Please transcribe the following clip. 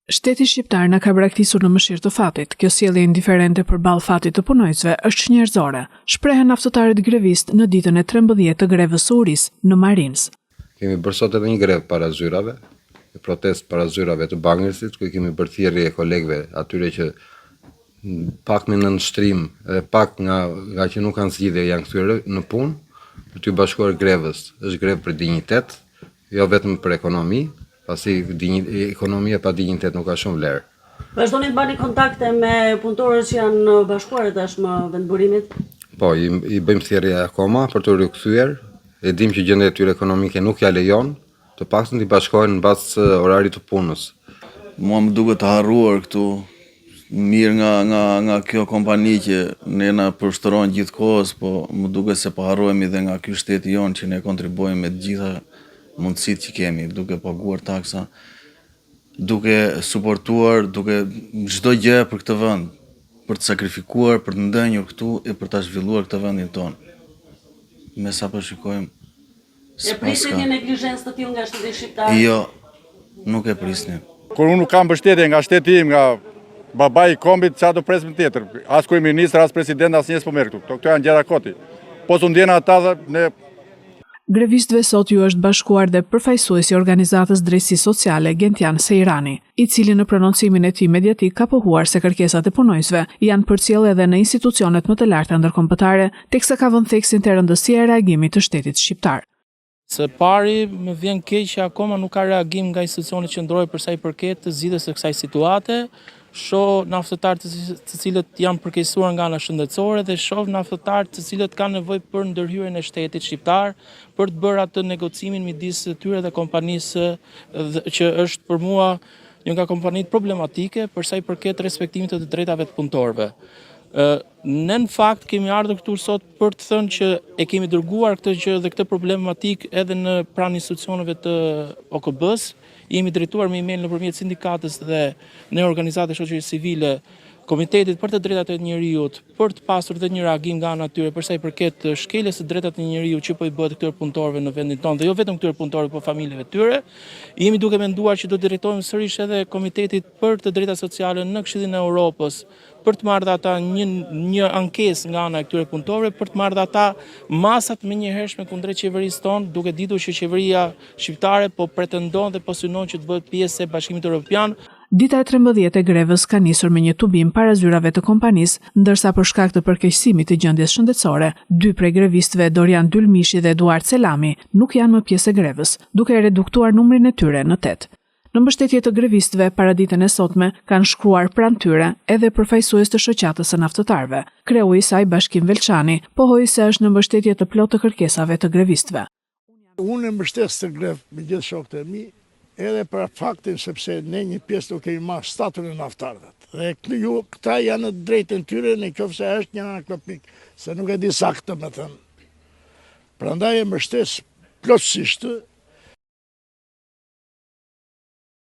Shteti shqiptar na ka braktisur në mëshirë të fatit. Kjo sjellje indiferente përballë fatit të punojësve është çnjerëzore, shprehen aftëtarët grevist në ditën e 13 të grevës së urisë në Marins. Kemi bërë sot edhe një grevë para zyrave, një protestë para zyrave të Bangërësit, ku kemi bërë thirrje e kolegëve atyre që pak me nënshtrim edhe pak nga që nuk kanë zgjidhje janë kthyer në punë, për t'u bashkuar grevës. Është grevë për dinjitet, jo vetëm për ekonomi. Pasi ekonomia pa dinjitet nuk ka shumë vlerë. Vazhdoni të bani kontakte me punëtorët që janë bashkuar tashmë vendburimit? Po, i bëjmë thirrje akoma për të rikthyer. E dim që gjendja e tyre ekonomike nuk ja lejon, të paktën të bashkohen mbas orarit të punës. Mua më duket të harruar këtu mirë nga kjo kompani që ne na përshtrohen gjithkohës, po më duket se po harrohemi edhe nga ky shteti jon që ne kontribuojmë me të gjitha mundësitë që kemi, duke paguar taksa, duke suportuar, duke çdo gjë për këtë vend, për të sakrifikuar, për të ndenjur këtu e për ta zhvilluar këtë vendin tonë. Me sa po shikojmë. E prisni një neglizhencë të tillë nga shteti shqiptar? Jo, nuk e prisni. Kur unë nuk kam mbështetje nga shteti im, nga babai i kombit, çfarë do presim tjetër? As kryeministër, as president, as njerëz po merr këtu. Këto janë gjëra koti. Po su ndjen ata ne. Grevistëve sot ju është bashkuar dhe përfaqësuesi i organizatës Drejtësi Sociale Gentian Sejrani, i cili në prononcimin e tij mediatik ka pohuar se kërkesat e punojësve janë përcjellë edhe në institucionet më të larta ndërkombëtare, teksa ka vënë theksin te rëndësia e reagimit të shtetit shqiptar. Së pari, më vjen keq që akoma nuk ka reagim nga institucionet qendrore për sa i përket të zgjidhjes së kësaj situate. Shoh naftëtarë të cilët janë përkeqësuar nga ana shëndetësore dhe shoh naftëtarë të cilët kanë nevojë për ndërhyrjen e shtetit shqiptar për të bërë atë negocimin midis tyre dhe kompanisë që është për mua një nga kompanitë problematike për sa i përket respektimit të drejtave të punëtorëve. Ne në fakt kemi ardhur këtu sot për të thënë që e kemi dërguar këtë gjë dhe këtë problematik edhe në pranë institucioneve të OKB-s. Jemi drejtuar me email nëpërmjet sindikatës dhe në organizatë shoqërisë civile, Komitetit për të drejtat e njerëzit, për të pasur dhe një reagim nga ana e tyre për sa i përket shkeljes së drejtave të njerëzit që po i bëhet këtyre punëtorëve në vendin tonë dhe jo vetëm këtyre punëtorëve, por familjeve të tyre. Jemi duke menduar që do të drejtohemi sërish edhe Komitetit për të drejtat sociale në Këshillin e Evropës, për të marrë ata një ankesë nga ana e këtyre punëtorëve, për të marrë ata masat menjëhershme kundrejt qeverisë tonë, duke ditur që qeveria shqiptare po pretendon dhe po synon që të bëhet pjesë e Bashkimit Evropian. Dita e 13 e grevës ka nisur me një tubim para zyrave të kompanisë, ndërsa për shkak të përkeqësimit të gjendjes shëndetësore, 2 prej grevistëve, Dorian Dylmishi dhe Eduard Selami, nuk janë më pjesë e grevës, duke reduktuar numrin e tyre në 8. Në mbështetje të grevistëve, para ditën e sotme kanë shkruar pranë tyre edhe përfaqësues të shoqatës së naftëtarëve. Kreu i saj, Bashkim Velçani, pohoi se është në mbështetje të plotë të kërkesave të grevistëve. Unë mbështes të grevë me gjithë shokët e mi, edhe për faktin sepse ne një pjesë do kemi marrë statutin e naftarëve. Dhe këta janë në drejtën tyre nëse është një anklopik, se nuk e di saktë me thënë. Prandaj e mbështes plotësisht